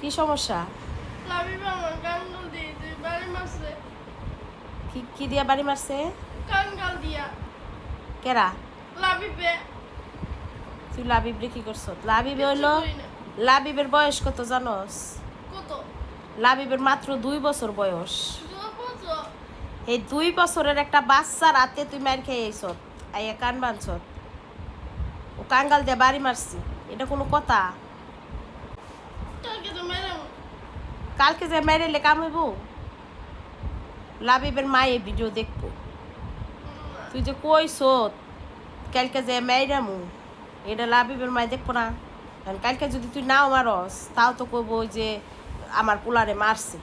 কি সমস্যা? লাবিব আমার কাঙ্গাল দিয়ে বাড়ি মারছে। কি দিয়া বাড়ি মারছে? কাঙ্গাল দিয়া। কেরা? লাবিবে। তুই লাবিবরে কি করছ? লাবিবে কিচ্ছু হইলো, করি না। লাবিবের বয়স কত জানোস? কত? লাবিবের মাত্র 2 বছর বয়স। 2 বছর? এই 2 বছরের একটা বাচ্চা রাতে তুই মার খেয়ে আইছ, আইয়া কান বাঁধছ, ও কাঙ্গাল দিয়ে বাড়ি মারছি, এটা কোনো কথা? কালকে তো মেরাম। কালকে যে মেরেলে কাম হইব? লাবিবের মা এই ভিডিও দেখবো। তুই যে কইছ কালকে যে মেরামু, এটা লাবিবের মাই দেখবো না? কারণ কালকে যদি তুই নাও মারস তাও তো কইব যে আমার পোলারে মারছে।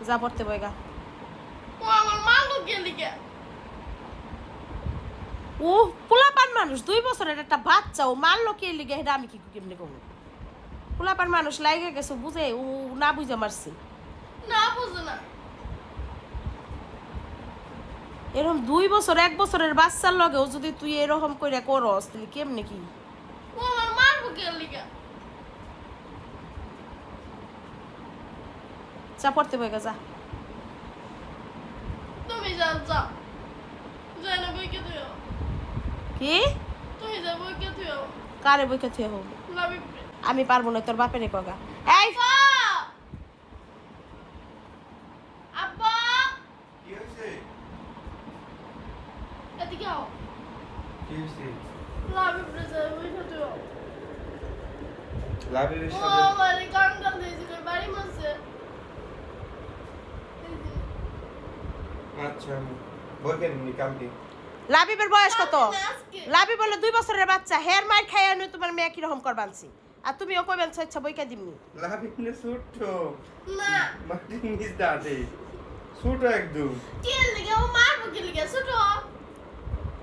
যা পড়তে বইগা। ও আমার মালু গেলিকে। ও পোলাপান মানুষ, 2 বছরের একটা বাচ্চা, ও মারলো কে লিগে এটা আমি কি কেমনে কমু? পোলাপান মানুষ লাইগে গেছে, বুঝে ও না বুঝে মারছে। না বুঝে না। এরকম 2 বছর 1 বছরের বাচ্চার লগেও যদি তুই এরকম কইরা করস তাহলে কেমনে কি? ও আমার মারবো গেলিকে। যা পড়তে বইগা যা। তুমি যাও যাও। যাই না বইকে তুইও। কি? তুমি যা বইকে তুইও। কারে বইকে থুয়ে হোক? লাবিব। আমি পারবো না, তোর বাপেরে কগা। এই আব্বা। কি হয়েছে? এদিকে আও। কি হয়েছে? লাবিব রে যা বইকে তুইও। লাবিবের ও সাথে আমার কাঙ্গাল দিয়েছিল বাড়ি মারছে। আচ্ছা বলবেন নি কালকে লাবিবের বয়স কত? আজকে। লাবিব বলে 2 বছরের বাচ্চা, হেয়ার মাইর খাইয়া নই তোমার মেয়ে কি রকম করবানছি, আর তুমিও কইবেন ইচ্ছা বইকা দিমনি। লাবিব নে ছোট না। মাটি নিচ দাঁড়ে ছোট একদম। কে লিগে ও মারবো কে লিগে ছোট?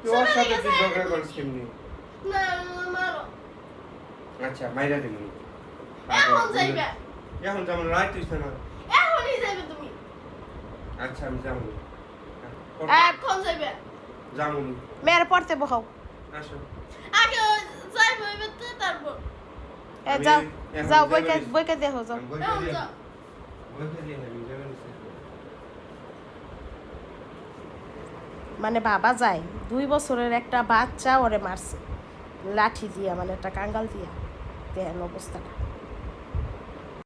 তুই ওর সাথে তুই ঝগড়া করছিস কেমনি? না মারো। আচ্ছা মাইরা দিমনি এখন যাইবে। এখন যেমন রাইট হইছে না। এখনই যাইবে তুমি। আচ্ছা আমি যাবো এখন যাইবে। যাবো মেয়ের পড়তে বহাও। আসো আগে যাইবে এবারে তারপর। এ আমি যাও এখন যাও যাইবে বইকে নিছি। বইকে দেখো যাও। আমি বলতে এখন দিই যাও। বলতে দিই আমি যাবেন মানে বাবা যায় 2 বছরের একটা বাচ্চা ওরে মারছে লাঠি দিয়া, মানে একটা কাঙ্গাল দিয়া। দেখেন অবস্থাটা।